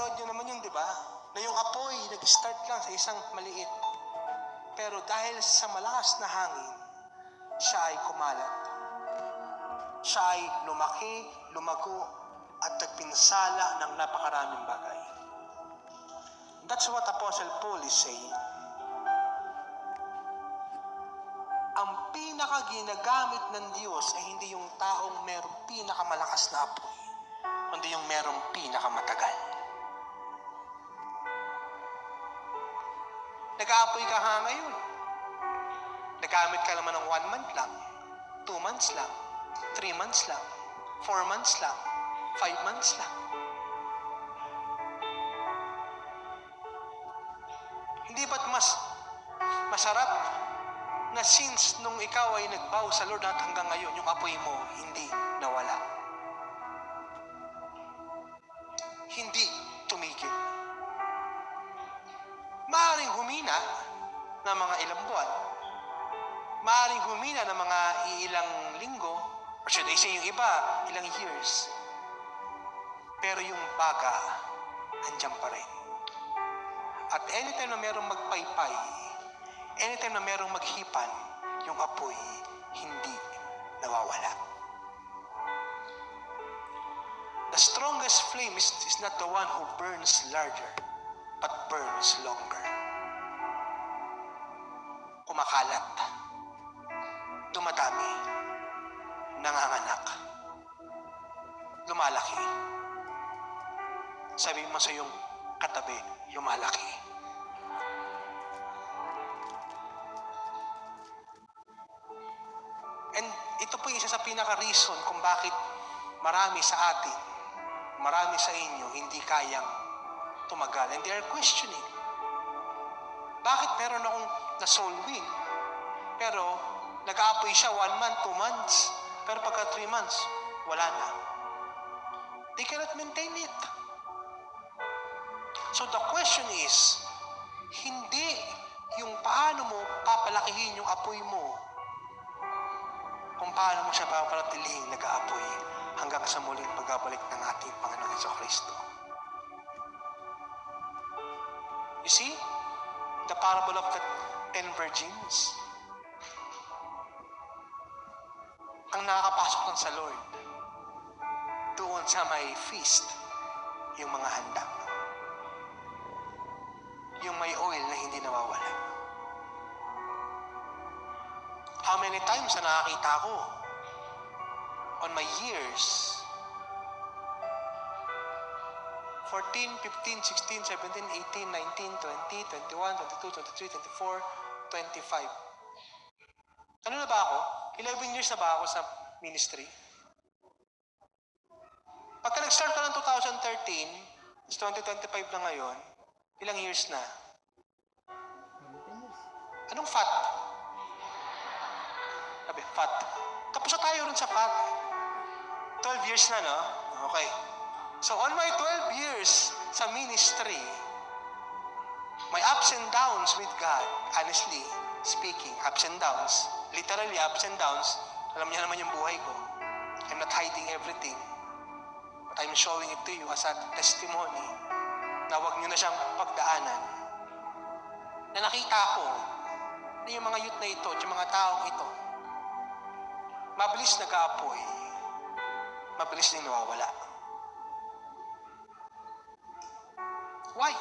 Napanood nyo naman yun, di ba? Na yung apoy, nag-start lang sa isang maliit. Pero dahil sa malakas na hangin, siya ay kumalat. Siya ay lumaki, lumago, at nagpinsala ng napakaraming bagay. That's what Apostle Paul is saying. Ang pinaka-ginagamit ng Diyos ay hindi yung taong merong pinakamalakas na apoy, kundi yung merong pinakamatagal. Nag-aapoy ka ha ngayon. Nagamit ka naman ng 1 month lang, 2 months lang, 3 months lang, 4 months lang, 5 months lang. Hindi ba't mas masarap na since nung ikaw ay nagbow sa Lord at hanggang ngayon, yung apoy mo hindi nawala? Hindi tumigil. Maaaring humina ng mga ilang buwan, maaaring humina ng mga ilang linggo, or should I say yung iba, ilang years. Pero yung baga, andyan pa rin. At anytime na merong magpaypay, anytime na merong maghipan, yung apoy hindi nawawala. The strongest flame is not the one who burns larger, but burns longer. Kumakalat, dumadami, nanganganak, lumalaki. Sabi mo sa iyong katabi, lumalaki. And ito po yung isa sa pinaka-reason kung bakit marami sa atin, marami sa inyo, hindi kayang tumagal. And they are questioning. Bakit meron akong na-soul win, pero nag-aapoy siya 1 month, 2 months, pero pagka 3 months, wala na. They cannot maintain it. So the question is, hindi yung paano mo papalakihin yung apoy mo, kung paano mo siya papatilihing nag-aapoy hanggang sa muling pagbabalik ng ating Panginoon Jesucristo. You see, the parable of the 10 virgins, ang nakakapasok lang sa Lord, doon sa may feast, yung mga handa. Yung may oil na hindi nawawala. How many times na nakakita ko on my years, 14, 15, 16, 17, 18, 19, 20, 21, 22, 23, 24, 25. Ano na ba ako? 11 years na ba ako sa ministry? Pagka nag-start ka ng 2013, it's 2025 na ngayon, ilang years na? Anong fat? Sabi, fat. Tapos na tayo rin sa fat. 12 years na, no? Okay. So, on my 12 years sa ministry, my ups and downs with God, honestly speaking, ups and downs, literally ups and downs, alam niya naman yung buhay ko. I'm not hiding everything, but I'm showing it to you as a testimony na huwag niyo na siyang pagdaanan. Na nakita ko na yung mga youth na ito, yung mga taong ito, mabilis nag-aapoy, mabilis din nawawala. Why?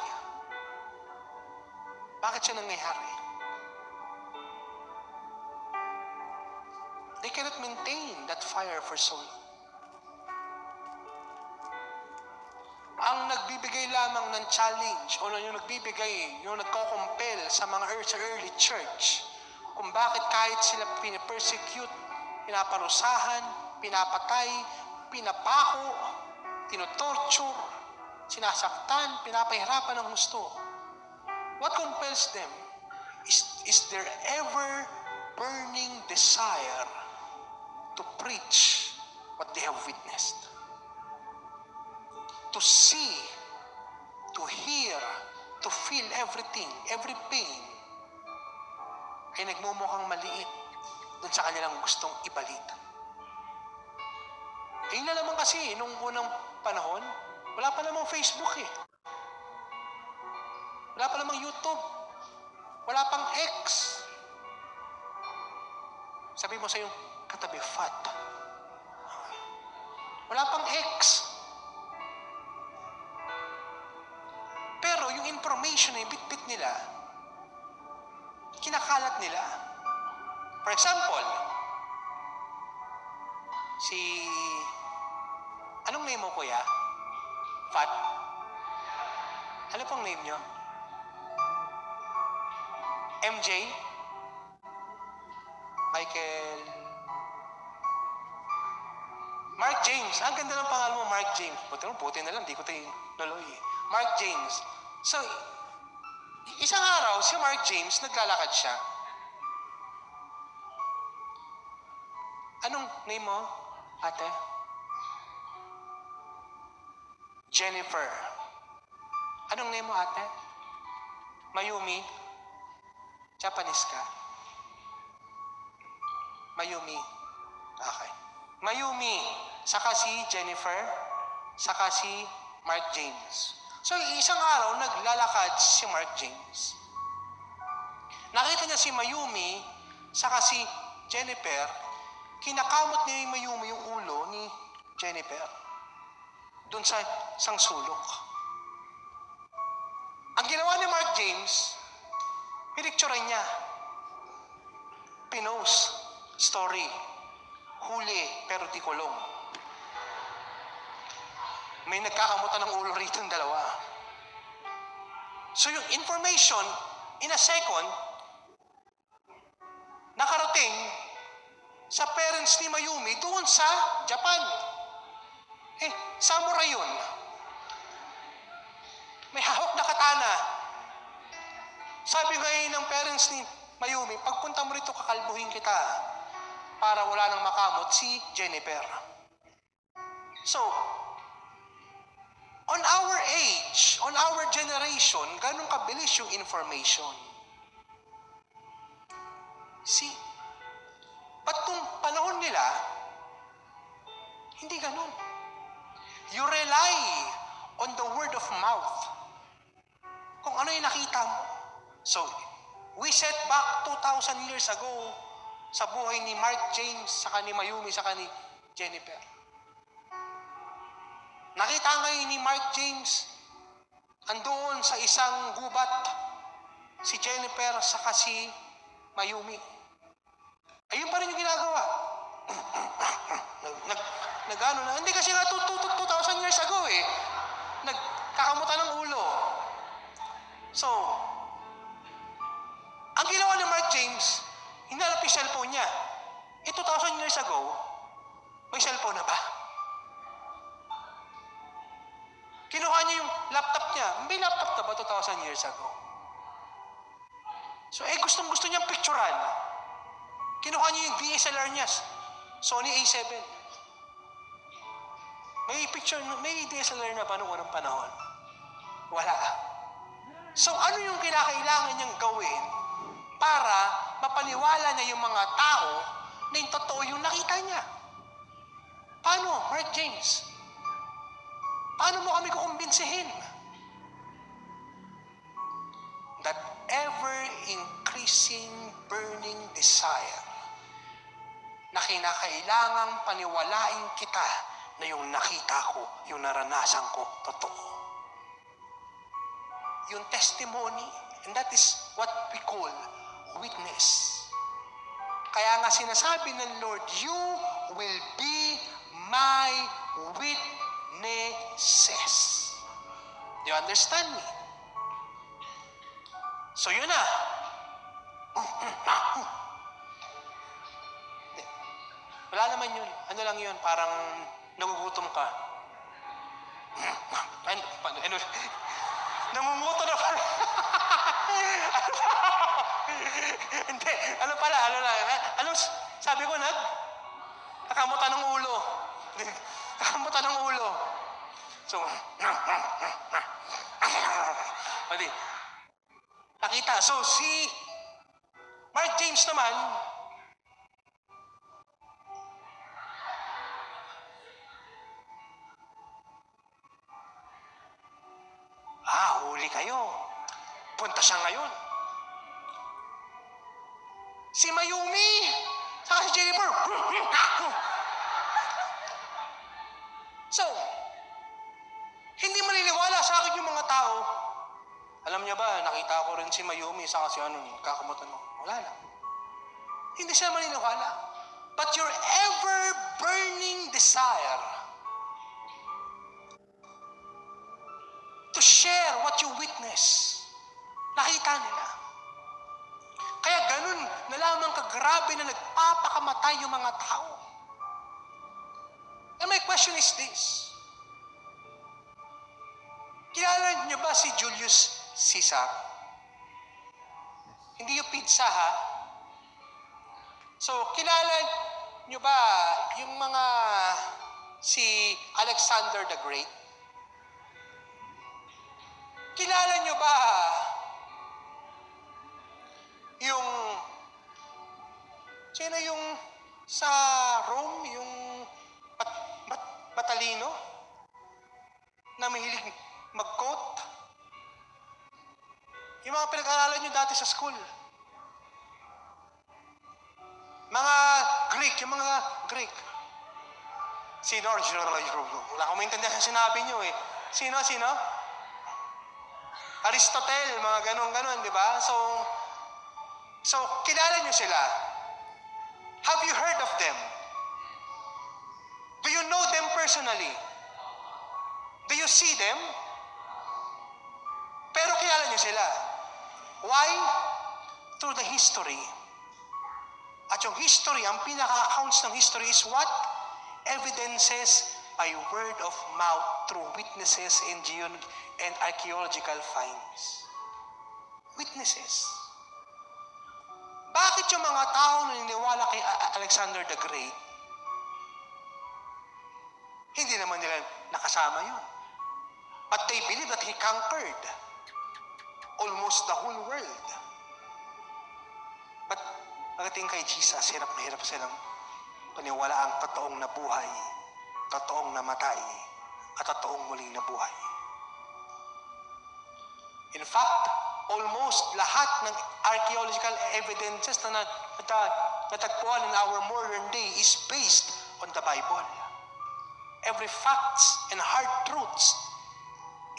Bakit siya nangyayari? They cannot maintain that fire for so long. Ang nagbibigay lamang ng challenge o yung nagbibigay, yung nagko-compel sa mga early church kung bakit kahit sila pinapersecute, pinaparusahan, pinapatay, pinapako, tinotorture, sinasaktan, pinapahirapan ng gusto. What compels them? Is there ever burning desire to preach what they have witnessed? To see, to hear, to feel everything, every pain, ay nagmumukhang maliit dun sa kanilang gustong ibalita. Eh na naman kasi, nung unang panahon, wala pa namang Facebook eh. Wala pa namang YouTube. Wala pang X. Sabi mo sa iyong katabi, fat. Wala pang X. Pero yung information na yung bit-bit nila, kinakalat nila. For example, anong name mo, kuya? Fat? Ano pong name nyo? MJ? Michael? Mark James. Ang ganda ng pangalan mo, Mark James. Buti na lang, di ko tayo nuloy. Mark James. So, isang araw, si Mark James, naglalakad siya. Anong name mo, ate? Jennifer. Anong name mo, ate? Mayumi. Japanese ka? Mayumi. Okay. Mayumi. Saka si Jennifer. Saka si Mark James. So, isang araw, naglalakad si Mark James. Nakita niya si Mayumi, saka si Jennifer, kinakamot niya yung Mayumi yung ulo ni Jennifer. Doon sa isang sulok. Ang ginawa ni Mark James, pinicturean niya. Pinost. Story. Huli, pero di kulong. May nagkakamutan ng ulo rito ng dalawa. So yung information, in a second, nakarating sa parents ni Mayumi doon sa Japan. Samurai yun. May hawak na katana. Sabi ngayon ng parents ni Mayumi, pagpunta mo rito, kakalbuhin kita para wala nang makamot si Jennifer. So, on our age, on our generation, ganun kabilis yung information. See? Ba't nung panahon nila, hindi ganun. You rely on the word of mouth. Kung ano yung nakita mo. So, we set back 2,000 years ago sa buhay ni Mark James, saka ni Mayumi, saka ni Jennifer. Nakita ngayon ni Mark James, andoon sa isang gubat, si Jennifer, saka si Mayumi. Ayun pa rin yung ginagawa. Nag-ano na. Hindi kasi nga 2,000 years ago nagkakamutan ng ulo. So, ang ginawa ni Mark James, hinalap yung cellphone niya. 2,000 years ago, may cellphone na ba? Kinuha niya yung laptop niya. May laptop na ba 2,000 years ago? So, gustong-gusto niyang picturean. Kinuha niya yung DSLR niya, Sony A7. May DSLR na ba noong unang panahon? Wala. So, ano yung kinakailangan niyang gawin para mapaniwala niya yung mga tao na yung totoo yung nakita niya? Paano, Mark James? Paano mo kami kukumbinsihin? That ever-increasing burning desire na kinakailangang paniwalain kita na yung nakita ko, yung naranasan ko, totoo. Yung testimony, and that is what we call witness. Kaya nga sinasabi ng Lord, you will be my witnesses. Do you understand me? So yun na. Wala naman yun. Ano lang yun, parang nagugutom ka. Namumuto na pala. Hindi. Ano pala? Anong sabi ko, nakamutan ng ulo. Nakamutan ng ulo. So, nakita. So, si Mark James naman, huli kayo. punta siya ngayon. Si Mayumi, saka si Jennifer. So, hindi maniniwala sa akin yung mga tao. Alam niya ba, nakita ko rin si Mayumi, saka si kakamutan mo. Wala lang. Hindi siya maniniwala. But your ever-burning desire to share what you witness, nakita nila. Kaya ganun na lamang kagrabe na nagpapakamatay yung mga tao. And my question is this. Kilala niyo ba si Julius Caesar? Hindi yung pizza, ha? So, kilala niyo ba yung mga si Alexander the Great? Kilala niyo ba yung sino yung sa Rome, yung matalino na mahilig mag-quote? Yung mga pinag-aralan niyo dati sa school. Mga Greek, yung mga Greek. Sino? Wala akong maintindihan sa sinabi niyo eh. Sino? Aristotle, mga ganon, di ba? So, kilala niyo sila. Have you heard of them? Do you know them personally? Do you see them? Pero kilala niyo sila. Why? Through the history. At yung history, ang pinaka-accounts ng history is what? Evidences by word of mouth through witnesses and archaeological finds. Witnesses. Bakit yung mga tao naniniwala kay Alexander the Great, hindi naman nila nakasama yun? But they believe that he conquered almost the whole world. But pagdating kay Jesus, hirap na hirap silang paniwala ang totoong nabuhay, totoong namatay, at totoong muling nabuhay. In fact, almost lahat ng archaeological evidences na natagpuan in our modern day is based on the Bible. Every facts and hard truths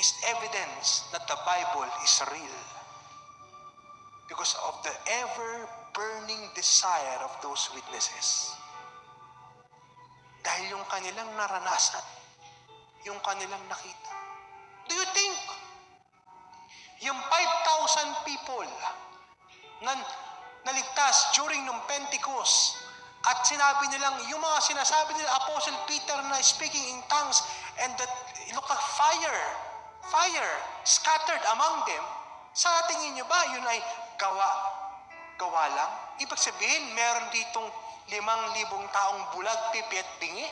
is evidence that the Bible is real. Because of the ever-burning desire of those witnesses. Dahil yung kanilang naranasan, yung kanilang nakita. Do you think yung 5,000 people na naligtas during nung Pentecost at sinabi nilang, yung mga sinasabi nila Apostle Peter na speaking in tongues and that look like fire scattered among them, sa tingin nyo ba yun ay gawa lang? Ibig sabihin, meron ditong 5,000 taong bulag, pipi at bingi?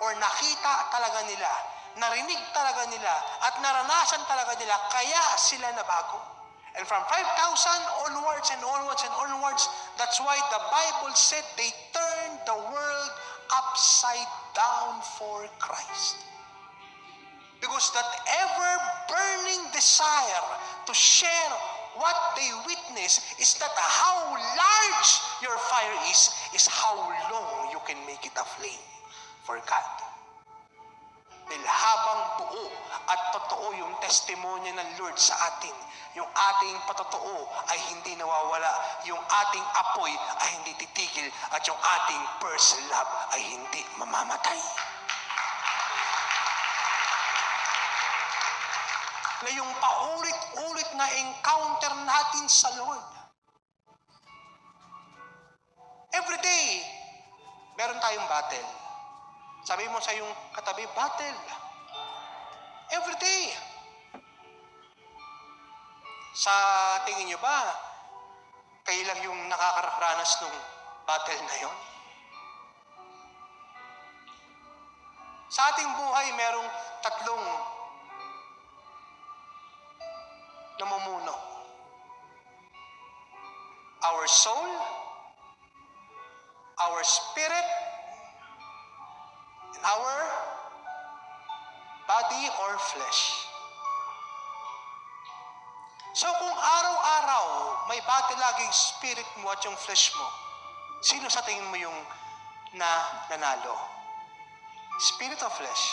Or nakita talaga nila, narinig talaga nila, at naranasan talaga nila, kaya sila nabago? And from 5,000 onwards and onwards and onwards, that's why the Bible said they turned the world upside down for Christ. Because that ever-burning desire to share what they witness is that how large your fire is how long you can make it a flame for God. Dahil habang buo at totoo yung testimonya ng Lord sa atin, yung ating patotoo ay hindi nawawala, yung ating apoy ay hindi titigil, at yung ating first love ay hindi mamamatay. Na yung paulit-ulit na encounter natin sa Lord. Every day, meron tayong battle. Sabi mo sa yung katabi, battle. Every day. Sa tingin nyo ba, kayo lang yung nakakaranas ng battle na yon? Sa ating buhay, merong tatlong namumuno. Our soul, our spirit, and our body or flesh. So kung araw-araw may battle lagi yung spirit mo at yung flesh mo, sino sa tingin mo yung nanalo? Spirit o flesh?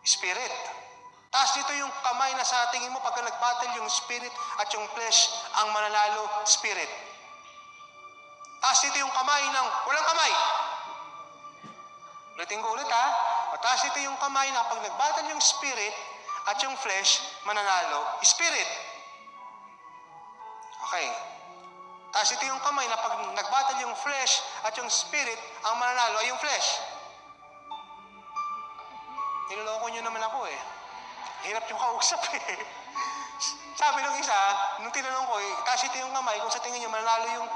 Spirit. Taas dito yung kamay na sa tingin mo pagka nag-battle yung spirit at yung flesh ang mananalo, spirit. Taas dito yung kamay ng walang kamay. Ulitin ko ulit ha. Taas dito yung kamay na pag nag-battle yung spirit at yung flesh, mananalo, spirit. Okay. Taas dito yung kamay na pag nag-battle yung flesh at yung spirit, ang mananalo ay yung flesh. Niloloko nyo naman ako eh. Hirap yung kausap eh. Sabi ng isa, nung tinanong ko, taas ito yung kamay, kung sa tingin niyo mananalo yung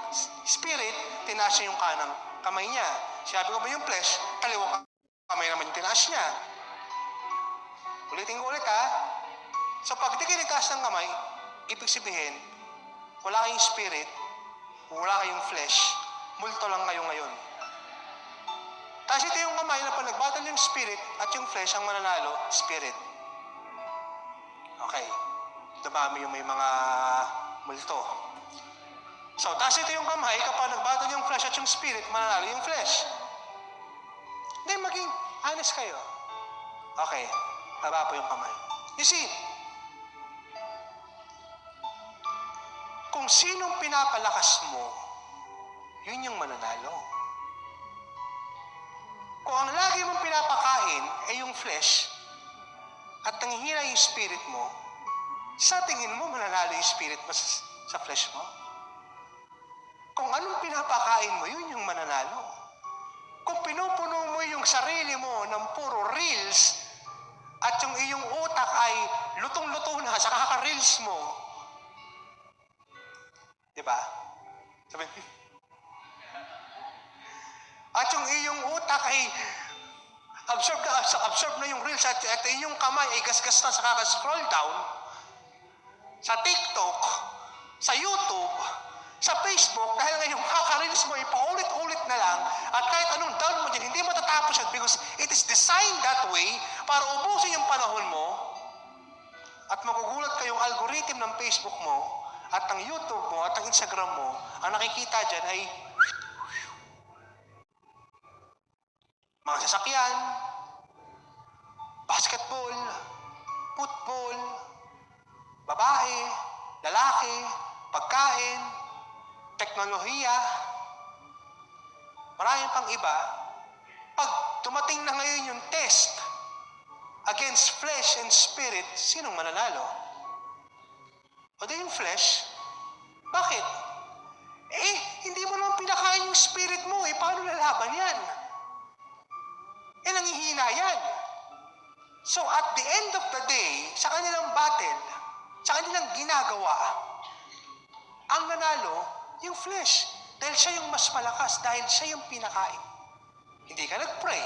spirit, tinaas niya yung kanang kamay niya. Sabi ko ba yung flesh, kaliwa kamay naman yung tinaas niya. Ulitin ko ulit ha. So pag di kayo nagtaas ng kamay, ibig sabihin, wala kayong spirit, wala kayong flesh, multo lang kayo ngayon. Taas ito yung kamay na pag nag-battle yung spirit at yung flesh ang mananalo, spirit. Okay. Dumami yung may mga multo. So, taas ito yung kamay kapag nag-battle yung flesh at yung spirit, mananalo yung flesh. Hindi, maging honest kayo. Okay. Baba po yung kamay. You see, kung sinong pinapalakas mo, yun yung mananalo. Kung ang lagi mong pinapakain ay yung flesh at nanghihina yung spirit mo, sa tingin mo mananalo yung spirit mo sa flesh mo? Kung anong pinapakain mo, yun yung mananalo. Kung pinupuno mo yung sarili mo ng puro reels at yung iyong utak ay lutong-luto na sa kaka-reels mo, di ba? Sabi, at yung iyong utak ay absorb na yung reels at iyong kamay ay gasgas na sa kaka-scroll down sa TikTok, sa YouTube, sa Facebook, dahil ngayong kaka-reels mo ay paulit-ulit na lang at kahit anong down mo dyan, hindi matatapos yan because it is designed that way para ubusin yung panahon mo at magugulat kayong algorithm ng Facebook mo at ng YouTube mo at ng Instagram mo, ang nakikita dyan ay mga sasakyan, basketball, football, babae, lalaki, pagkain, teknolohiya, maraming pang iba. Pag dumating na ngayon yung test against flesh and spirit, sinong mananalo? O di yung flesh? Bakit? Hindi mo naman pinakain yung spirit mo. Paano lalaban yan? Nanghihina yan. So at the end of the day, sa kanilang battle, sa kanilang ginagawa, ang nanalo, yung flesh. Dahil siya yung mas malakas, dahil siya yung pinakain. Hindi ka nag-pray.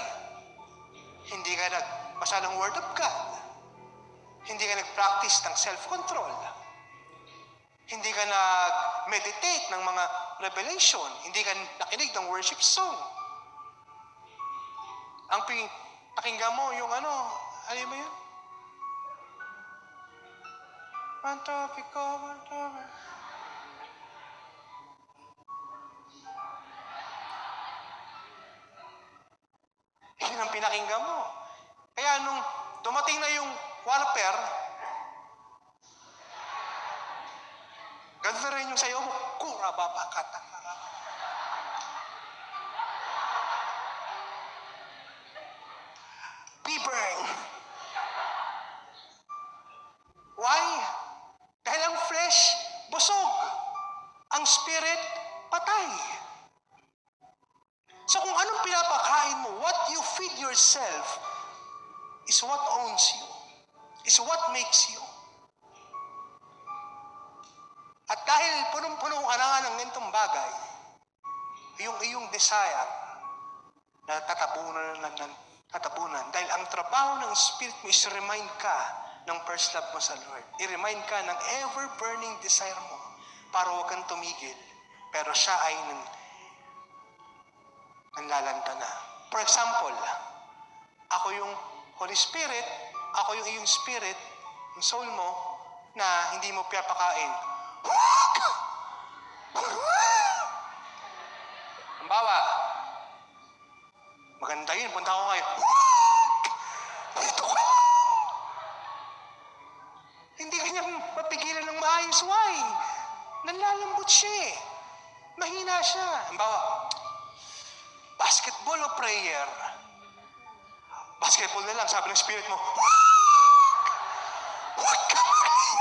Hindi ka nagbasa ng Word of God. Hindi ka nag-practice ng self-control. Hindi ka nag-meditate ng mga revelation. Hindi ka nakinig ng worship song. Ang pakinggan mo yung ano mo yun? Mantopiko. Yun ang pinakinggan mo. Kaya nung dumating na yung warfare, ganun rin yung sayo mo, kura babakata. Be burned. Why? Dahil ang flesh, busog. Ang spirit, patay. So kung anong pinapakain mo, what you feed yourself is what owns you. Is what makes you. At dahil punong-puno ka na nga ng ganitong bagay, yung iyong desire na tatabunan. Dahil ang trabaho ng Spirit mo is remind ka ng first love mo sa Lord. I-remind ka ng ever-burning desire mo para huwag kang tumigil. Pero siya ay nanlalanta na. For example, ako yung Holy Spirit, ako yung iyong spirit, yung soul mo, na hindi mo pinapakain. Halimbawa, maganda yun, punta ko kayo. Dito ka! Hindi kanya mapigilan ng maayos. Why? Nanlalambot siya eh. Mahina siya. Halimbawa, basketball o prayer? Basketball na lang, sabi ng spirit mo, huwag ka makinig!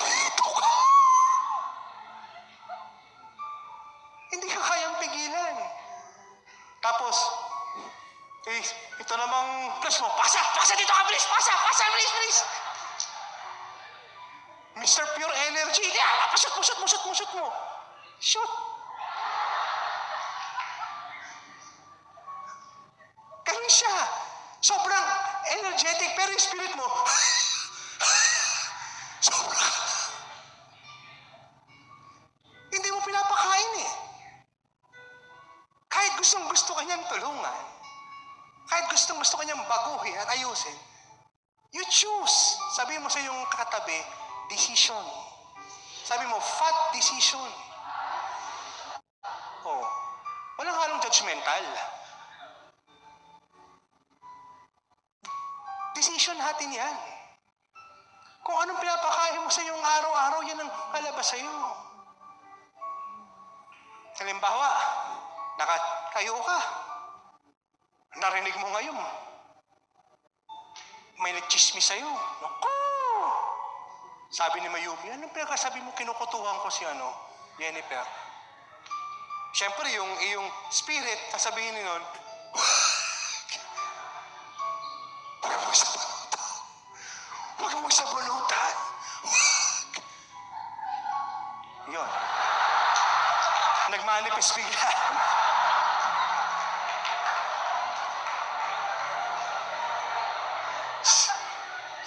Dito ka! Hindi ka kayang pigilan. Tapos, ito namang flash mo, pasa dito ka, bilis, pasa, bilis. Mr. Pure Energy, shoot mo. Shoot. Ganun siya. Sobrang energetic, pero yung spirit mo, sobrang, hindi mo pinapakain eh. Kahit gusto ka niyang tulungan, kahit gusto ka niyang baguhin at ayusin, you choose. Sabi mo sa iyong katabi, decision. Sabi mo, fat decision. Oh, walang halong judgmental. Decision natin yan. Kung anong pinapakain mo sa iyong araw-araw, yan ang palabas sa iyo. Halimbawa, nakatayo ka. Narinig mo ngayon. May nagchismis sa'yo. Naku! Sabi ni Mayumi, anong pinakasabi mo, kinukutuhan ko si Jennifer? Siyempre, yung iyong spirit, sasabihin ni nun, huwag mo sa balutan. Yun. Nagmanifest bigla.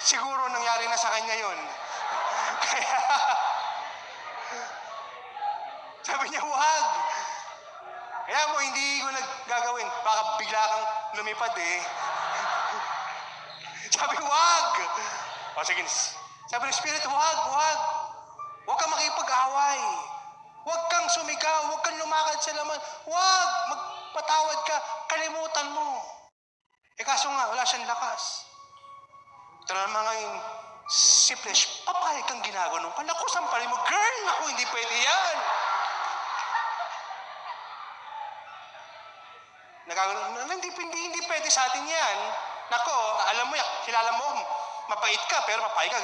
Siguro nangyari na sa kanya yun. Kaya, sabi niya, huwag. Kaya mo, hindi ko naggagawin. Baka bigla kang lumipad eh. Sabi, huwag. O sige, sabi ng Spirit, huwag. Huwag kang makipag-away. Huwag kang sumigaw. Huwag kang lumakad sa laman. Huwag. Magpatawad ka. Kalimutan mo. Eh kaso nga, wala siyang lakas. Ito na naman ngayon, si Flesh, papayag kang ginaganon ka. Naku, sampalin mo, girl, naku, hindi pwede yan. Nagaganon, hindi pwede sa atin yan. Nako, alam mo, kilala mo, mapait ka, pero mapayag ka.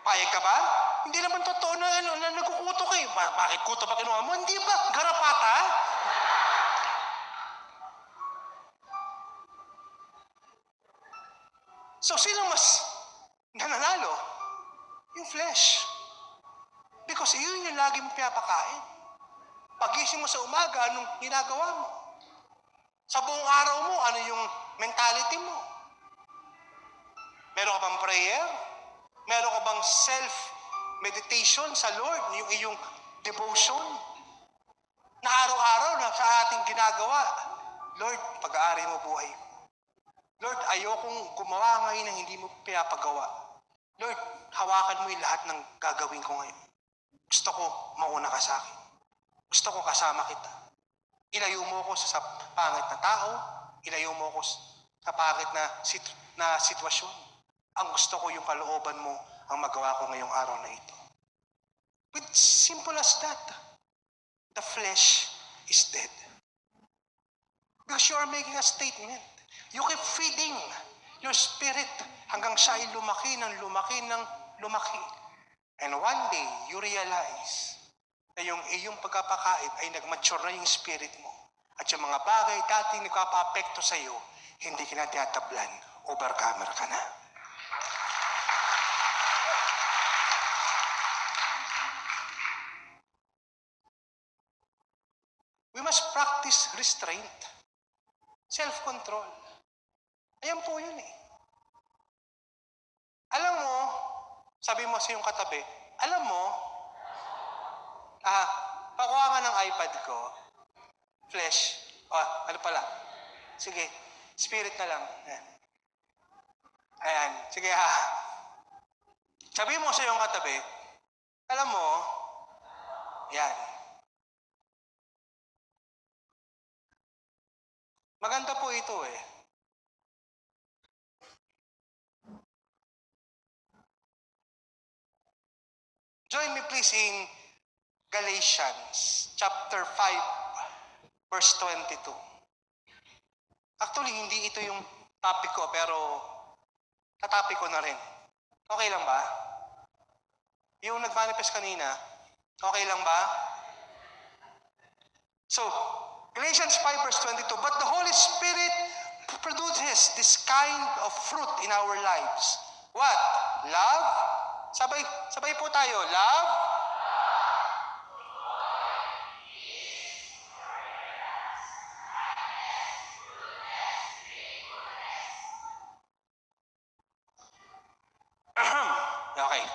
Payag ka ba? Hindi naman totoo na nagkukuto ka eh. Bakit kuto ba kinuha mo? Hindi ba? Garapata? So, sino mas nananalo? Yung flesh. Because yun yung lagi mo pinapakain. Pagising mo sa umaga, anong ginagawa mo? Sa buong araw mo, ano yung mentality mo? Meron ka bang prayer? Meron ka bang self-meditation sa Lord? Yung iyong devotion? Na araw-araw na sa ating ginagawa, Lord, pag-aari mo buhay ko. Lord, ayokong gumawa ngayon na hindi mo pinapagawa. Lord, hawakan mo yung lahat ng gagawin ko ngayon. Gusto ko mauna ka sa akin. Gusto ko kasama kita. Ilayo mo ko sa pangit na tao. Ilayo mo ko sa pangit na sitwasyon. Ang gusto ko yung kalooban mo ang magawa ko ngayong araw na ito. With simple as that, the flesh is dead. Because you are making a statement. You keep feeding your spirit hanggang siya ay lumaki. And one day, you realize na yung iyong pagkapakain ay nag-mature na yung spirit mo. At yung mga bagay dating nagpapa-apekto sa iyo, hindi ka na tinatablan, overcomer ka na. We must practice restraint, self-control. Ayan po yun eh. Alam mo, sabi mo sa iyong katabi, alam mo, pakuha nga ng iPad ko, flesh, ano pala, sige, spirit na lang. Ayan, sige ha. Sabi mo sa iyong katabi, alam mo, yan. Maganda po ito eh. Join me please in Galatians chapter 5 verse 22. Actually, hindi ito yung topic ko pero tatopic ko na rin. Okay lang ba? Yung nag-manifest kanina, okay lang ba? So, Galatians 5 verse 22, but the Holy Spirit produces this kind of fruit in our lives. What? Love? Sabay po tayo. Love? Okay.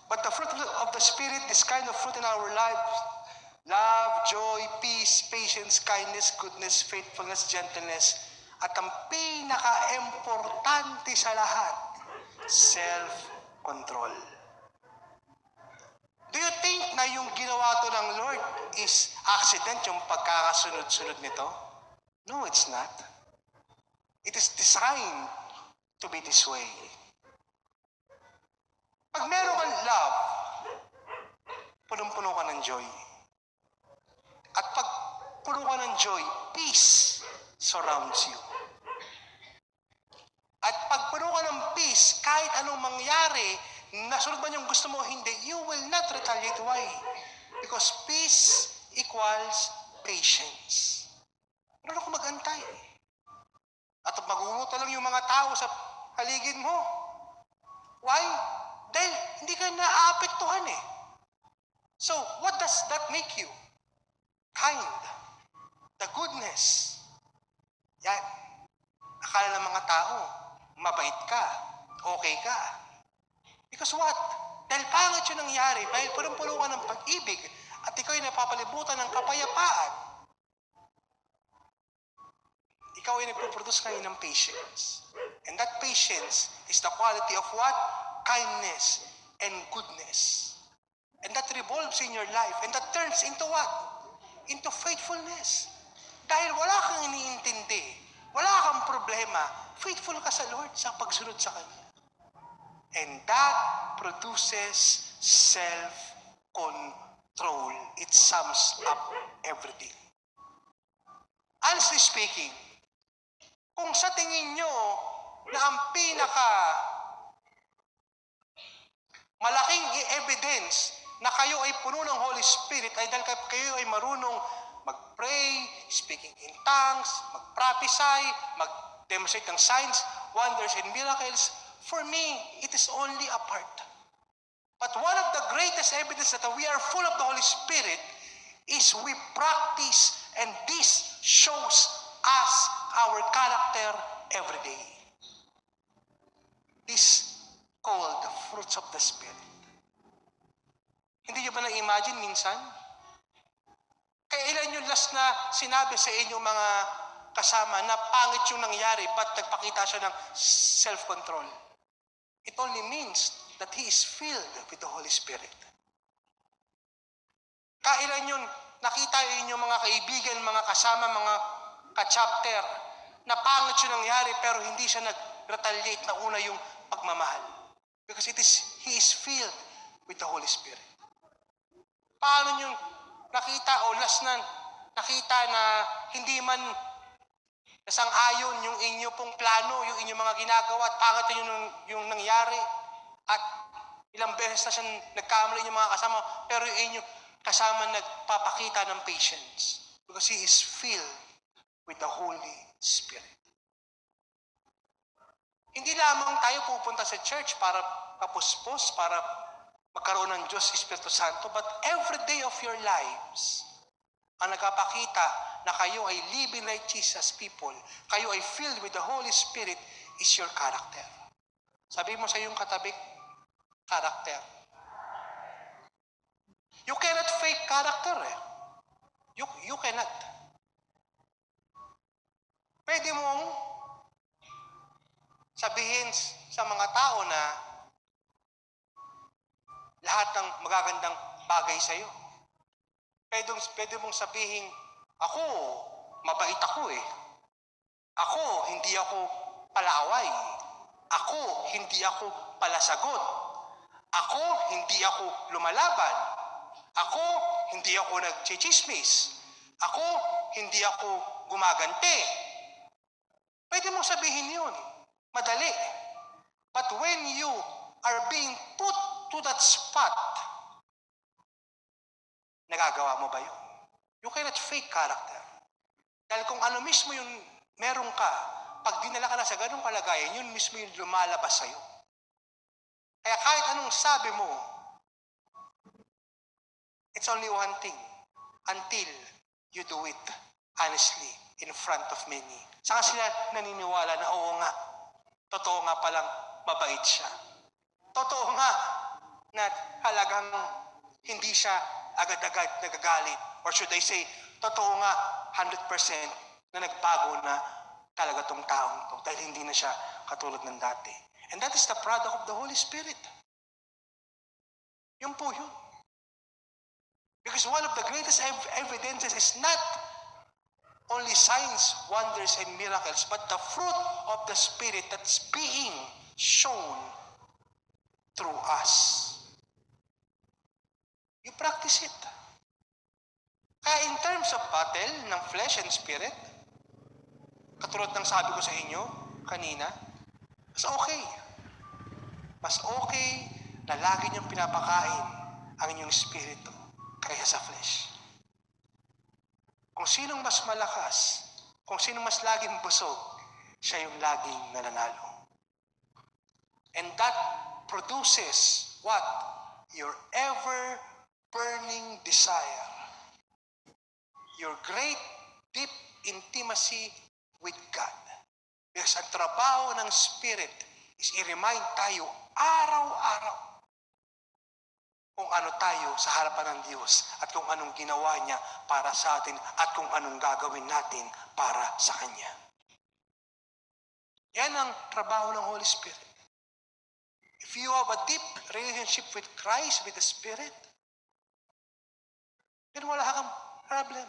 But the fruit of the Spirit, this kind of fruit in our lives, love, joy, peace, patience, kindness, goodness, faithfulness, gentleness, at ang pinaka-importante sa lahat, self-control. Do you think na yung ginawa to ng Lord is accident, yung pagkakasunod-sunod nito? No, it's not. It is designed to be this way. Pag meron kang love, punong-puno ka ng joy. At pag puno ka ng joy, peace surrounds you. At pag puno ka ng peace, kahit anong mangyari, nasunod man yung gusto mo, hindi, you will not retaliate. Why? Because peace equals patience. Meron ako mag-antay. At maguguto lang yung mga tao sa paligid mo. Why? Dahil hindi ka naaapektuhan eh. So, what does that make you? Kind. The goodness. Yan. Akala ng mga tao, mabait ka, okay ka. Because what? Dahil pangit yung nangyari, dahil punong-puno ka ng pag-ibig, at ikaw ay napapalibutan ng kapayapaan, ikaw ay nagpuproduce ngayon ng patience. And that patience is the quality of what? Kindness and goodness. And that revolves in your life. And that turns into what? Into faithfulness. Dahil wala kang iniintindi, wala kang problema, faithful ka sa Lord sa pagsunod sa Kanya. And that produces self-control. It sums up everything. Honestly speaking, kung sa tingin nyo na ang malaking evidence na kayo ay puno ng Holy Spirit ay dahil kayo ay marunong mag-pray, speaking in tongues, mag-prophesy, mag-demonstrate ng signs, wonders, and miracles, for me, it is only a part. But one of the greatest evidence that we are full of the Holy Spirit is we practice, and this shows us our character every day. This called the fruits of the Spirit. Hindi nyo ba na-imagine minsan? Kailan yung last na sinabi sa inyong mga kasama na pangit yung nangyari, but nagpakita siya ng self-control? It only means that he is filled with the Holy Spirit. Kailan yun nakita inyong mga kaibigan, mga kasama, mga ka-chapter, na pangit yung nangyari pero hindi siya nag-retaliate na una yung pagmamahal. Because he is filled with the Holy Spirit. Paano nyo nakita o last na nakita na hindi man nasang-ayon yung inyo pong plano, yung inyong mga ginagawa at pangit yung nangyari at ilang beses na siya nagkamali yung mga kasama pero yung inyong kasama nagpapakita ng patience because he is filled with the Holy Spirit. Hindi lamang tayo pupunta sa church para kapuspos, para magkaroon ng Diyos Espiritu Santo, but every day of your lives, ang nagpapakita na kayo ay living like Jesus people, kayo ay filled with the Holy Spirit, is your character. Sabi mo sa iyong katabi, character. You cannot fake character eh. You cannot. Pwede mong sabihin sa mga tao na lahat ng magagandang bagay sa iyo. Pwede mong sabihin, ako, mabait ako eh. Ako, hindi ako palaway. Ako, hindi ako palasagot. Ako, hindi ako lumalaban. Ako, hindi ako nagchichismis. Ako, hindi ako gumagante. Pwede mong sabihin yun. Madali. But when you are being put to that spot, nagagawa mo ba yun? You cannot fake character. Dahil kung ano mismo yung meron ka, pag dinala ka na sa ganung kalagayan, yun mismo yung lumalabas sa'yo. Kaya kahit anong sabi mo, it's only one thing, until you do it honestly in front of many. Saka sila naniniwala na oo nga, totoo nga palang mabait siya. Totoo nga na halagang hindi siya agad-agad nagagalit. Or should I say, totoo nga 100% na nagbago na talaga tong taong to dahil hindi na siya katulad ng dati. And that is the product of the Holy Spirit. Yun po yun. Because one of the greatest evidences is not only signs, wonders, and miracles, but the fruit of the Spirit that's being shown through us. You practice it. Kaya in terms of battle ng flesh and spirit, katulad ng sabi ko sa inyo kanina, mas okay. Mas okay na lagi niyong pinapakain ang inyong spirito kaysa sa flesh. Kung sinong mas malakas, kung sinong mas laging busog, siya yung laging nananalo. And that produces what? Your ever-burning desire. Your great, deep intimacy with God. Because ang trabaho ng Spirit is i-remind tayo araw-araw kung ano tayo sa harapan ng Diyos at kung anong ginawa niya para sa atin at kung anong gagawin natin para sa Kanya. Yan ang trabaho ng Holy Spirit. If you have a deep relationship with Christ, with the Spirit, then wala kang problem.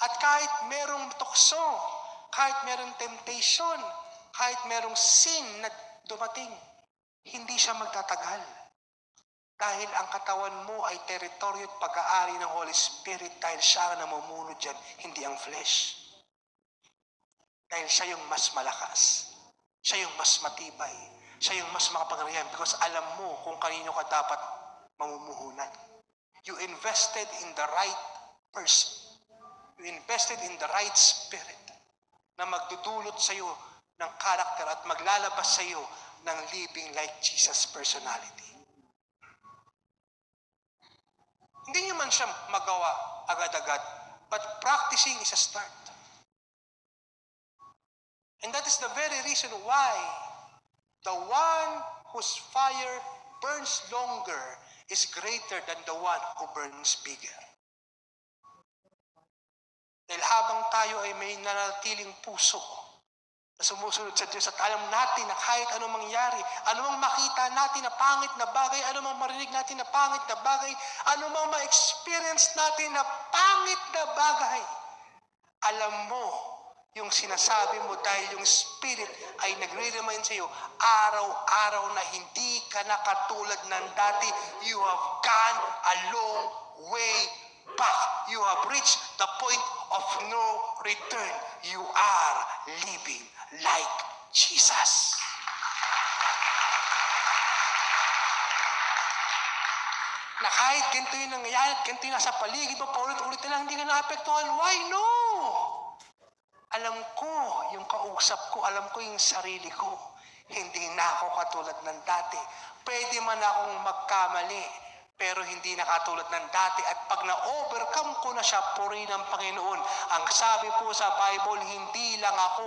At kahit merong tukso, kahit merong temptation, kahit merong sin na dumating, hindi siya magtatagal. Dahil ang katawan mo ay teritoryo at pag-aari ng Holy Spirit dahil siya ang namumuno dyan, hindi ang flesh. Dahil siya yung mas malakas. Siya yung mas matibay. Siya yung mas makapangyarihan because alam mo kung kanino ka dapat mamumuhunan. You invested in the right person. You invested in the right spirit na magdudulot sa iyo ng character at maglalabas sa iyo ng living like Jesus personality. Hindi niyo man siya magawa agad-agad, but practicing is a start. And that is the very reason why the one whose fire burns longer is greater than the one who burns bigger. Dahil habang tayo ay may nanatiling puso na sumusunod sa Diyos at alam natin na kahit anong mangyari, anumang makita natin na pangit na bagay, anumang marinig natin na pangit na bagay, anumang ma-experience natin na pangit na bagay, alam mo yung sinasabi mo dahil yung Spirit ay nagre-remind sa iyo araw-araw na hindi ka na katulad ng dati. You have gone a long way back. You have reached the point of no return. You are living like Jesus. Na kahit ganito yung nangyayari, ganito yung nasa paligid mo, paulit-ulit na lang, hindi ka naapektuhan. Why? No! Alam ko yung kausap ko, alam ko yung sarili ko. Hindi na ako katulad ng dati. Pwede man akong magkamali, pero hindi na katulad ng dati. At pag na-overcome ko na siya, puri ng Panginoon. Ang sabi po sa Bible, hindi lang ako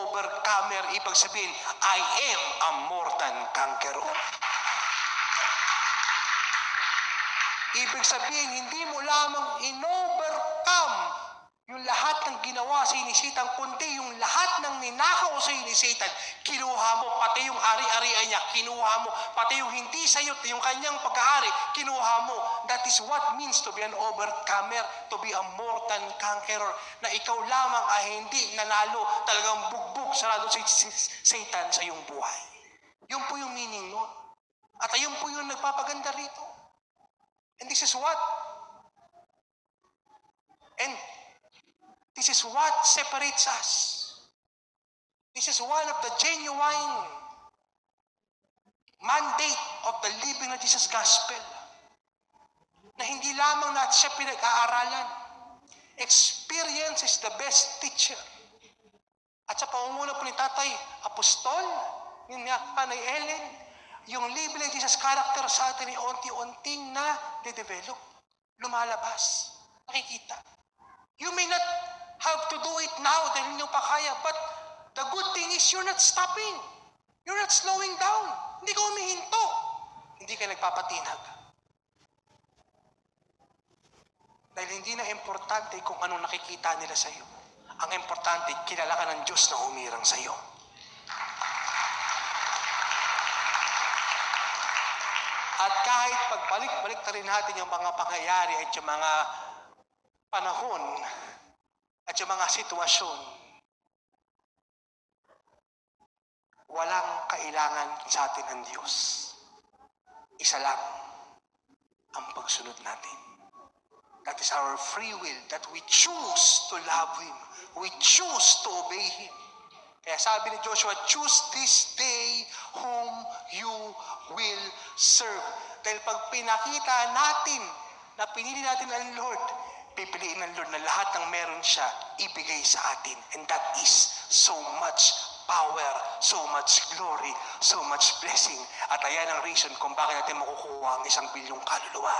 overcomer. Ibig sabihin, I am a more than conqueror. Ibig sabihin, hindi mo lamang in-overcome yung lahat ng ginawa sa ni Satan, kundi yung lahat ng ninakaw sa ni Satan, kinuha mo, pati yung ari-arian niya, kinuha mo, pati yung hindi sa'yo, yung kanyang pag-aari, kinuha mo. That is what means to be an overcomer, to be a mortal conqueror, na ikaw lamang ay hindi nanalo, talagang bugbog, sarado si Satan sa iyong buhay. Yun po yung meaning nun. At ayun po yung nagpapaganda rito. And this is what separates us. This is one of the genuine mandate of the living of Jesus Gospel. Na hindi lamang natin siya pinag-aaralan. Experience is the best teacher. At sa pangunguna po ni Tatay Apostol, ni Panay Ellen, yung living of Jesus character sa atin ay unti-unting na de-develop. Lumalabas. Nakikita. You may not have to do it now dahil hindi pa kaya, but the good thing is you're not stopping. You're not slowing down. Hindi ka humihinto. Hindi ka nagpapatinag. Dahil hindi na importante kung anong nakikita nila sa iyo. Ang importante, kilala ka ng Diyos na humirang sa iyo. At kahit pagbalik-balik na rin natin yung mga pangyayari at yung mga panahon at yung mga sitwasyon, walang kailangan sa atin ng Diyos. Isa lang ang pagsunod natin. That is our free will, that we choose to love Him. We choose to obey Him. Kaya sabi ni Joshua, choose this day whom you will serve. Dahil pag pinakita natin na pinili natin ang Lord, pipiliin ng Lord na lahat ng meron siya, ibigay sa atin. And that is so much power, so much glory, so much blessing. At ayan ang reason kung bakit natin makukuha ang 1 bilyong kaluluwa.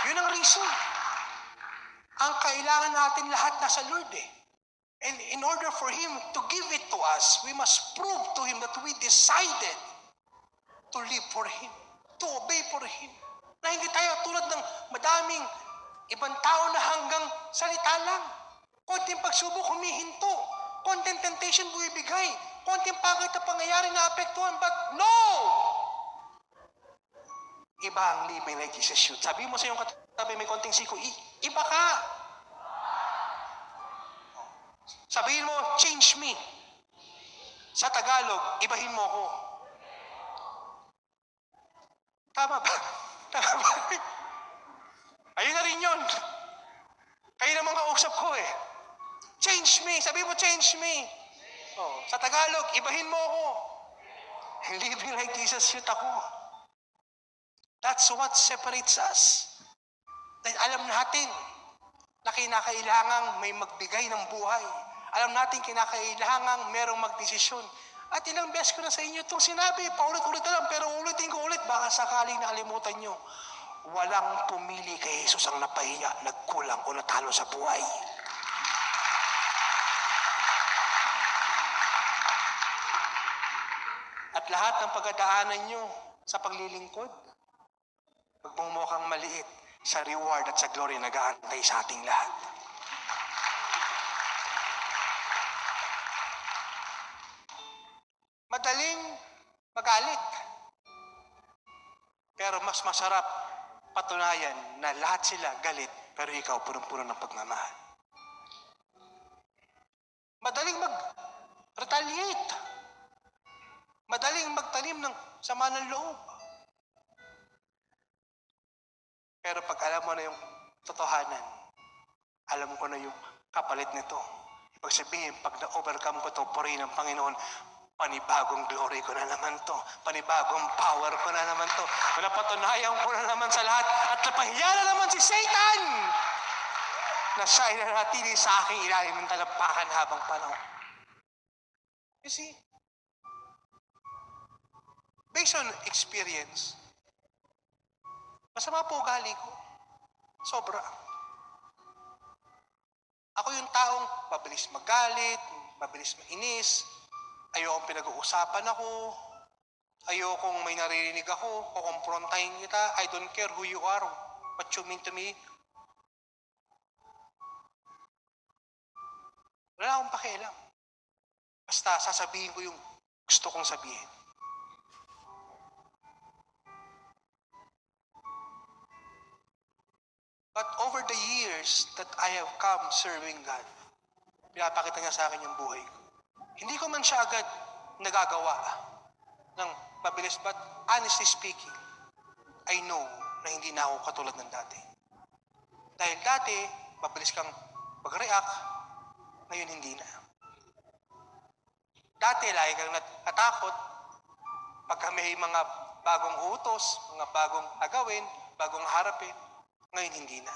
Yun ang reason. Ang kailangan natin lahat nasa Lord eh. And in order for Him to give it to us, we must prove to Him that we decided to live for Him, to obey for Him. Na hindi tayo tulad ng madaming ibang tao na hanggang salita lang. Konting pagsubok humihinto. Konting temptation buibigay. Konting pangit na pangyayari na apektuhan. But no! Iba ang living like Jesus should. Sabi mo sa iyong katabi, may konting siko, iba ka. Sabihin mo, change me. Sa Tagalog, ibahin mo ako. Tama ba? Tama ba? Ayun na rin yun. Kayo naman kausap ko eh. Change me. Sabi mo, change me. Oh, sa Tagalog, ibahin mo ako. Living like Jesus should ako. That's what separates us. Dahil alam natin na kinakailangang may magbigay ng buhay. Alam natin kinakailangang merong magdesisyon. At ilang beses ko na sa inyo itong sinabi, paulit-ulit na lang, pero ulitin ko ulit, baka sakaling nakalimutan nyo. Walang pumili kay Jesus ang napahiya, nagkulang o natalo sa buhay. At lahat ng pagdadaanan nyo sa paglilingkod, magmumukhang maliit sa reward at sa glory na nag-aantay sa ating lahat. Madaling magalit. Pero mas masarap patunayan na lahat sila galit, pero ikaw punong-puno ng pagmamahal. Madaling mag-retaliate. Madaling magtanim ng sama ng loob. Pero pag alam mo na yung totohanan, alam ko na yung kapalit nito. Ibig sabihin, pag na-overcome ko ito, purihin ng Panginoon, panibagong glory ko na naman to. Panibagong power ko na naman to. Napatunayan ko na naman sa lahat. At napahiya na naman si Satan na siya ay nanatili sa aking ilalim ng talampakan habang panahon. You see? Based on experience, masama po ugali ko. Sobra. Ako yung taong mabilis magalit, mabilis mainis, ayokong pinag-uusapan ako, Ayokong may naririnig ako, kukomprontahin kita. I don't care who you are, what you mean to me. Wala akong pakialam. Basta sasabihin ko yung gusto kong sabihin. But over the years that I have come serving God, pinapakita niya sa akin yung buhay ko. Hindi ko man siya agad nagagawa ng mabilis, but honestly speaking, I know na hindi na ako katulad ng dati. Dahil dati, mabilis kang mag-react, ngayon hindi na. Dati, lagi kang natakot pagka may mga bagong utos, mga bagong agawin, bagong harapin, ngayon hindi na.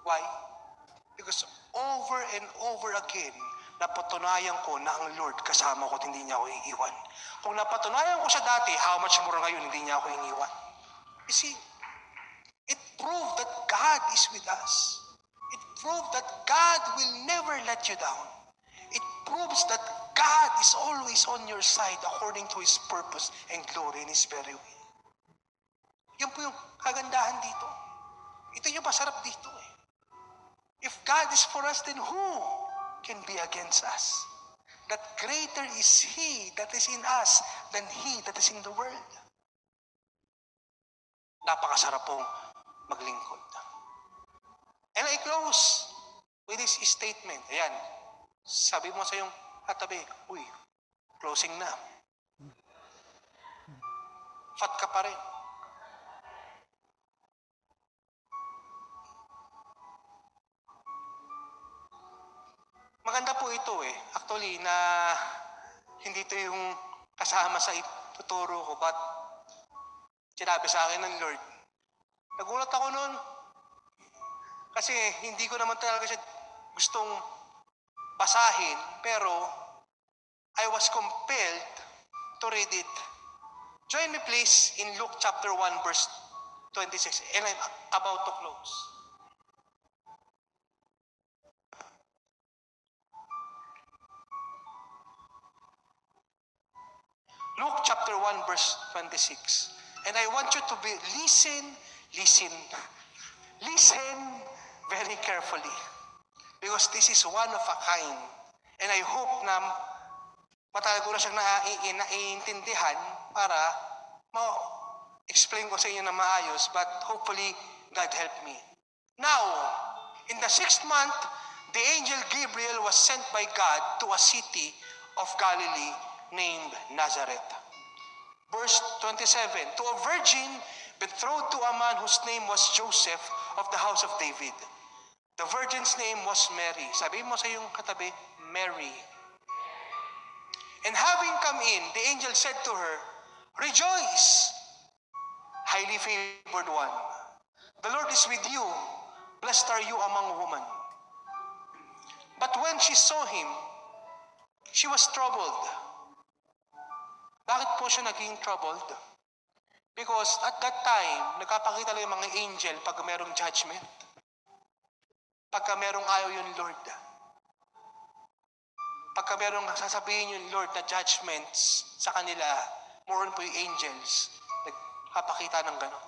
Why? Because over and over again, napatunayan ko na ang Lord kasama ko at hindi niya ako iiwan. Kung napatunayan ko siya dati, how much more ngayon hindi niya ako iniwan. You see, it proved that God is with us. It proved that God will never let you down. It proves that God is always on your side according to His purpose and glory in His very will. Yan po yung kagandahan dito. Ito yung masarap dito eh. If God is for us, then who can be against us? That greater is He that is in us than he that is in the world. Napakasarap pong maglingkod. And I close with this statement. Ayan, sabi mo sa iyong katabi, uy, closing na. Fat ka pa rin. Maganda po ito eh. Actually, na hindi ito yung kasama sa ituturo ko, but sinabi sa akin ng Lord. Nagulat ako noon. Kasi hindi ko naman talaga siya gustong basahin, pero I was compelled to read it. Join me please in Luke chapter 1 verse 26. And I'm about to close. Luke chapter 1 verse 26. And I want you to listen very carefully. Because this is one of a kind. And I hope na matagal ko na siyang naiintindihan para ma-explain ko sa inyo na maayos, but hopefully God help me. Now, in the 6th month, the angel Gabriel was sent by God to a city of Galilee named Nazareth. Verse 27, to a virgin betrothed to a man whose name was Joseph of the house of David. The virgin's name was Mary. Sabi mo sa iyong katabi, Mary. And having come in, the angel said to her, rejoice, highly favored one. The Lord is with you. Blessed are you among women. But when she saw him, she was troubled. Bakit po siya naging troubled? Because at that time, nagkapakita lang yung mga angel pag merong judgment. Pagka merong ayaw yung Lord. Pagka merong sasabihin yung Lord na judgments sa kanila, more on po yung angels, nagkapakita ng gano'n.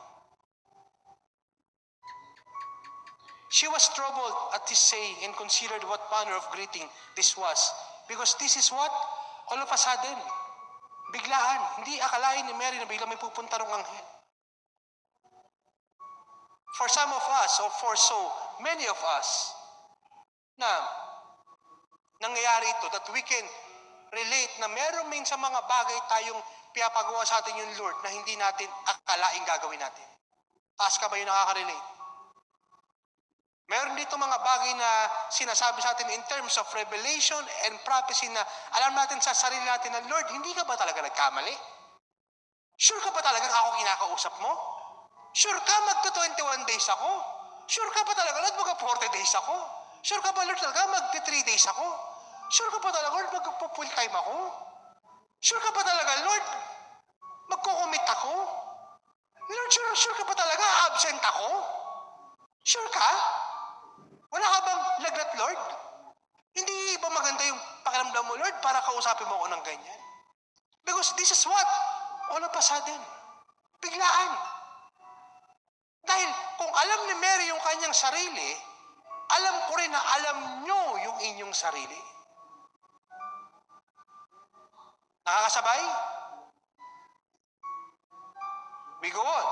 She was troubled at this saying and considered what manner of greeting this was. Because this is what? All of a sudden, biglaan. Hindi akalain ni Mary na bigla may pupunta rong anghel. For some of us, or for so many of us, na nangyayari ito, that we can relate na meron min sa mga bagay tayong pinapagawa sa atin yung Lord na hindi natin akalaing gagawin natin. Taas ka ba yung nakaka-relate? Meron dito mga bagay na sinasabi sa atin in terms of revelation and prophecy na alam natin sa sarili natin na, Lord, hindi ka ba talaga nagkamali? Sure ka ba talagang ako kinakausap mo? Sure ka magto-21 days ako? Sure ka ba talaga, Lord, mag-40 days ako? Sure ka ba, Lord, talaga magti-3 days ako? Sure ka ba talaga, Lord, mag-full time ako? Sure ka ba talaga, Lord, magko-commit ako? Lord, sure ka ba talaga absent ako? Sure ka? Wala ka bang lagnat, Lord? Hindi ba maganda yung pakiramdam mo, Lord, para kausapin mo ako ng ganyan? Because this is what? All of a sudden, biglaan. Dahil kung alam ni Mary yung kanyang sarili, alam ko rin na alam nyo yung inyong sarili. Nakakasabay? We go on.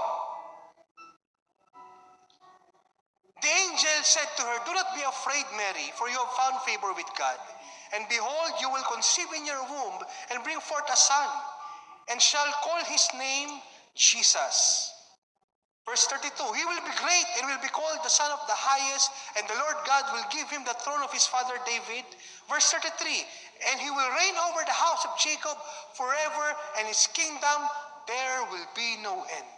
The angel said to her, "Do not be afraid, Mary, for you have found favor with God. And behold, you will conceive in your womb and bring forth a son, and shall call his name Jesus." Verse 32, "He will be great and will be called the Son of the Highest, and the Lord God will give him the throne of his father David." Verse 33, "And he will reign over the house of Jacob forever, and his kingdom there will be no end."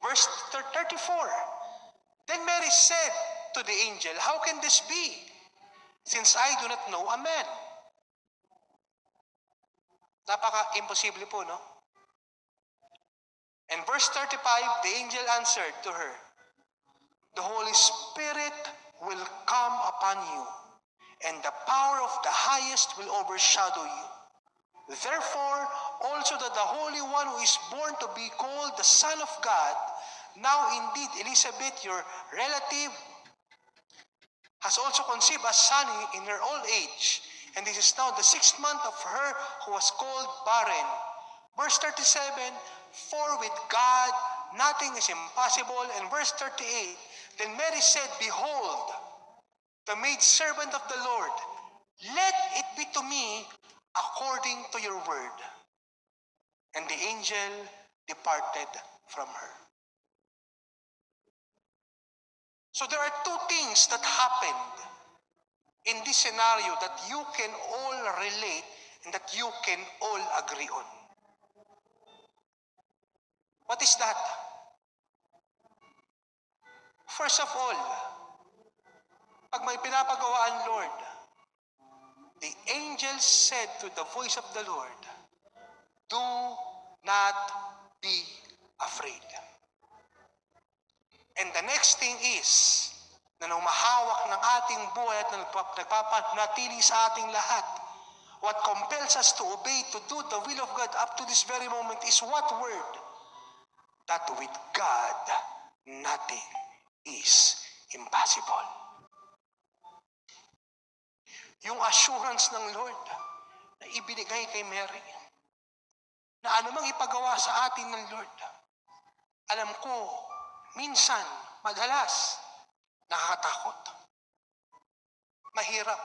Verse 34, "Then Mary said to the angel, How can this be, since I do not know a man?" Napaka-imposible po, no? And verse 35, the angel answered to her, "The Holy Spirit will come upon you, and the power of the Highest will overshadow you. Therefore, also that the Holy One who is born to be called the Son of God, now indeed Elizabeth, your relative, has also conceived a son in her old age, and this is now the 6th month of her who was called barren." Verse 37, "For with God nothing is impossible." And verse 38, "Then Mary said, Behold, the maidservant of the Lord, let it be to me according to your word." And the angel departed from her. So there are two things that happened in this scenario that you can all relate and that you can all agree on. What is that? First of all, pag may pinapagawa ang Lord, the angel said to the voice of the Lord, "Do not be afraid." And the next thing is, na humahawak ng ating buhay at nagpapanatili sa ating lahat, what compels us to obey, to do the will of God up to this very moment is what word? That with God, nothing is impossible. Yung assurance ng Lord na ibinigay kay Mary, na anumang ipagawa sa atin ng Lord, alam ko, minsan, madalas, nakakatakot. Mahirap.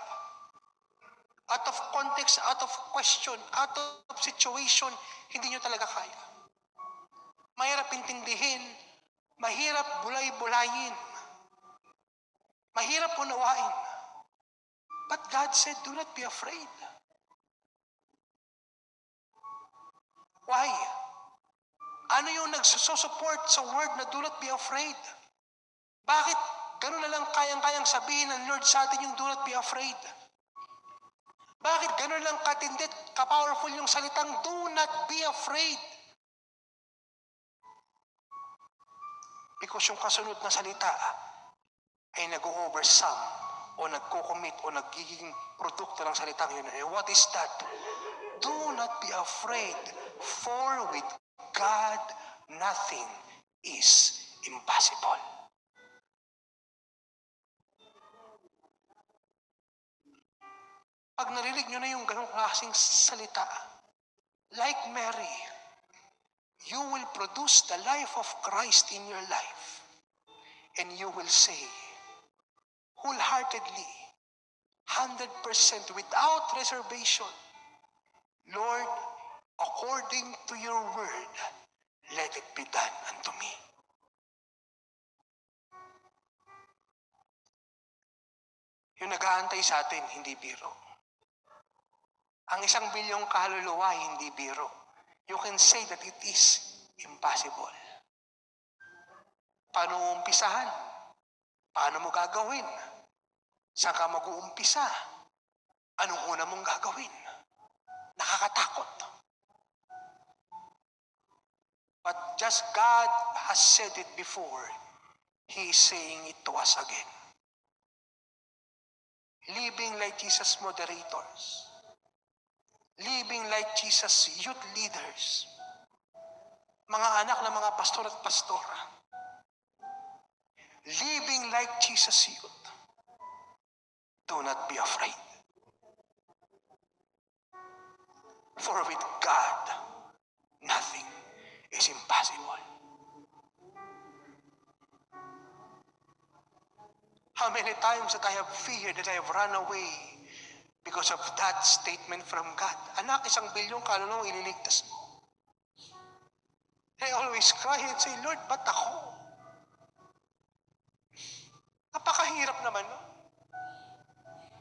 Out of context, out of question, out of situation, hindi nyo talaga kaya. Mahirap intindihin, mahirap bulay-bulayin, mahirap unawain. But God said, "Do not be afraid." Why? Ano yung nagsusupport sa word na do not be afraid? Bakit ganun na lang kayang-kayang sabihin ng Lord sa atin yung do not be afraid? Bakit ganun lang katindi, ka-powerful yung salitang do not be afraid? Because yung kasunod na salita ay nag-oversum o nagko-commit o nagiging produkto ng salitang yun. What is that? Do not be afraid, for with God nothing is impossible. Pag narinig nyo na yung ganong klaseng salita, like Mary, you will produce the life of Christ in your life. And you will say, wholeheartedly, 100% without reservation, "Lord, according to your word, let it be done unto me." Yung nag-aantay sa atin, hindi biro. Ang 1,000,000,000 kaluluwa, hindi biro. You can say that it is impossible. Paano umpisahan? Paano mo gagawin? Saan ka mag-uumpisa? Anong una mong gagawin? Nakakatakot. But just God has said it before, He is saying it to us again. Living like Jesus moderators. living like Jesus youth leaders, mga anak ng mga pastor at pastora, living like Jesus youth, do not be afraid. For with God, nothing is impossible. How many times that I have feared, that I have run away because of that statement from God. Anak, 1 bilyong kaluluwa ililigtas mo. I always cry and say, Lord, ba't ako? Napakahirap naman, no?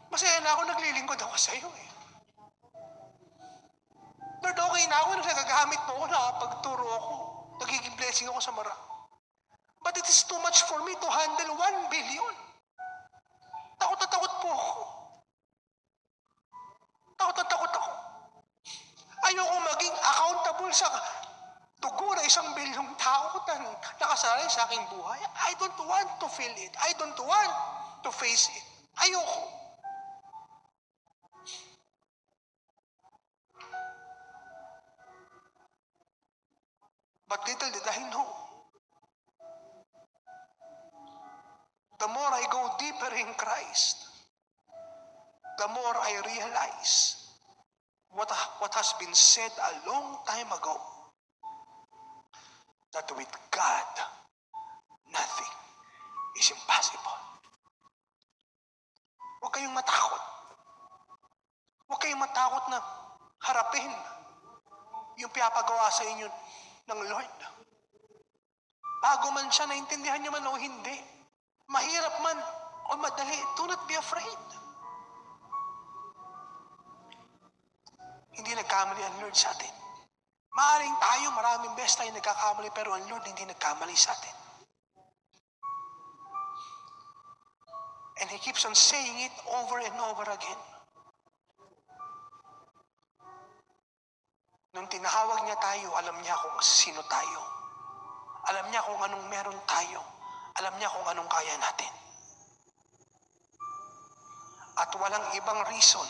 Masaya na ako, naglilingkod ako sa iyo eh. Lord, okay na ako, nagagamit mo ako, nakapagturo ako, nagiging blessing ako sa marami. But it is too much for me to handle 1 billion. Takot na takot po ako. Takot na takot ako. Ayoko maging accountable sa dugo na 1 bilyong tao na nakasalalay sa aking buhay. I don't want to feel it. I don't want to face it. Ayoko. But little did I know, the more I go deeper in Christ, the more I realize what has been said a long time ago, that with God, nothing is impossible. Huwag kayong matakot. Huwag kayong matakot na harapin yung pinapagawa sa inyo ng Lord. Bago man siya, naintindihan niyo man o hindi, mahirap man o madali, do not be afraid. Hindi nagkamali ang Lord sa atin. Maaaring tayo, maraming beses tayo nagkakamali, pero ang Lord hindi nagkamali sa atin. And He keeps on saying it over and over again. Nung tinahawag niya tayo, alam niya kung sino tayo. Alam niya kung anong meron tayo. Alam niya kung anong kaya natin. At walang ibang reason,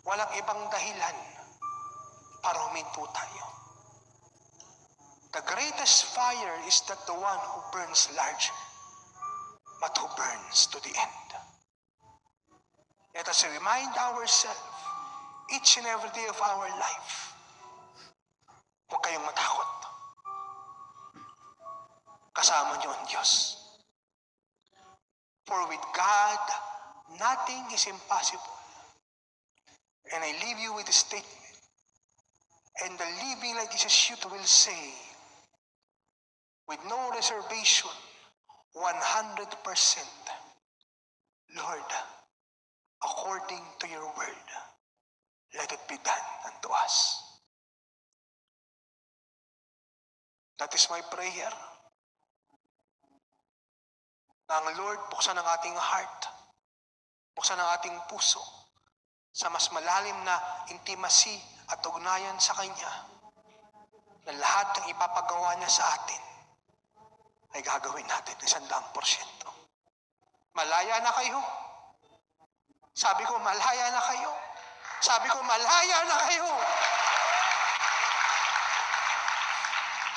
walang ibang dahilan para huminto tayo. The greatest fire is not the one who burns large, but who burns to the end. Let us remind ourselves each and every day of our life, huwag kayong matakot. Kasama niyo ang Diyos. For with God, nothing is impossible. And I leave you with a statement. And the living like Jesus youth will say, with no reservation, 100%, Lord, according to your word, let it be done unto us. That is my prayer. Na ang Lord buksan ang ating heart, buksan ang ating puso sa mas malalim na intimacy at ugnayan sa Kanya, na lahat ng ipapagawa niya sa atin ay gagawin natin 100%. Malaya na kayo. Sabi ko, malaya na kayo. Sabi ko, malaya na kayo.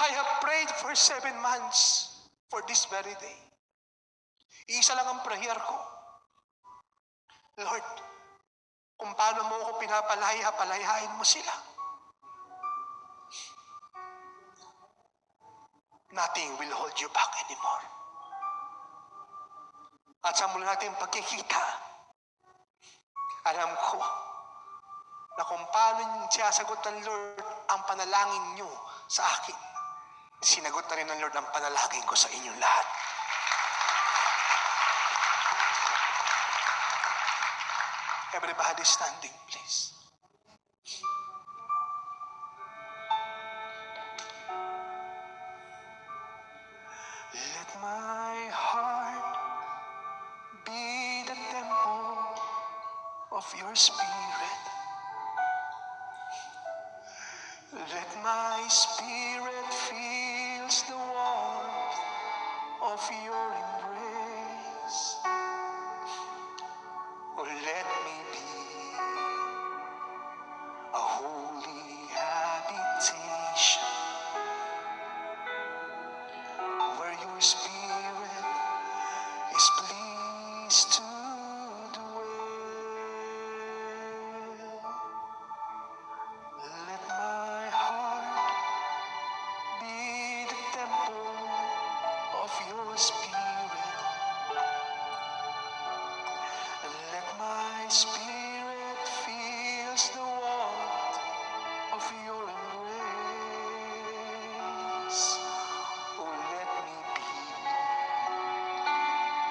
I have prayed for 7 months for this very day. Isa lang ang prayer ko. Lord, kung paano mo ako pinapalaya, palayain mo sila. Nothing will hold you back anymore. At sa mula natin pagkikita, alam ko na kung paano siyasagot ng Lord ang panalangin nyo sa akin, sinagot na rin ng Lord ang panalangin ko sa inyong lahat. Everybody standing, please. Let my heart be the temple of your spirit. Let my spirit feel the warmth of your embrace. Oh, let me be a your embrace. Oh, let me be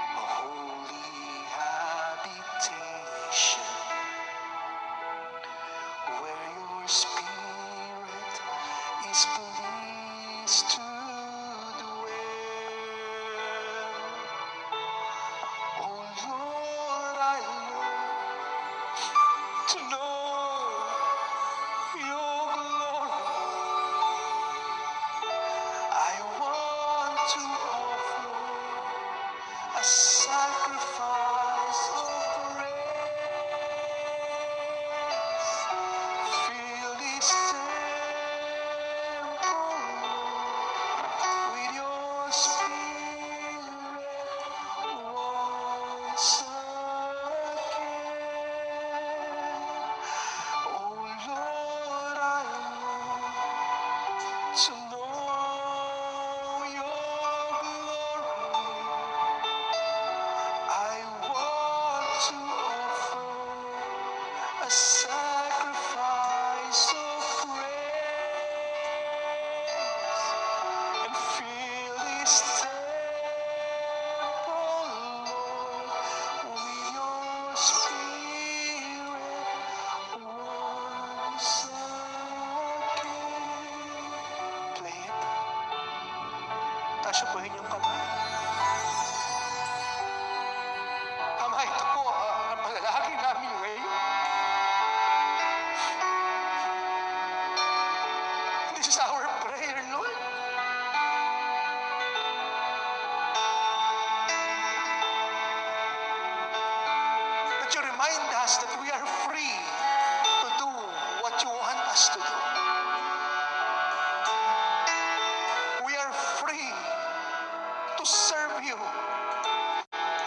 a holy habitation where your spirit is pleased to dwell. Oh Lord, I long to know your glory. I want to offer a sacrifice of praise. Fill this temple, Lord, with your spirit once again. Oh Lord, I long to know your glory. I want to offer a sacrifice of praise and fill this temple, Lord, with your spirit once again. Play it. Taas po inyong kamay. Ama, ito po ang panalangin namin ngayon. This is our prayer, Lord. That you remind us that we are free to do what you want us to do. We are free to serve you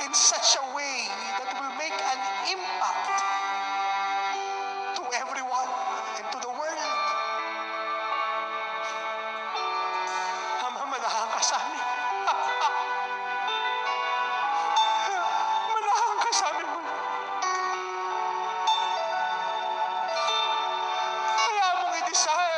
in such a way that will make an impact to everyone and to the world. Ama, malahang ka sa amin. Malahang ka sa amin. Kaya mong i-desire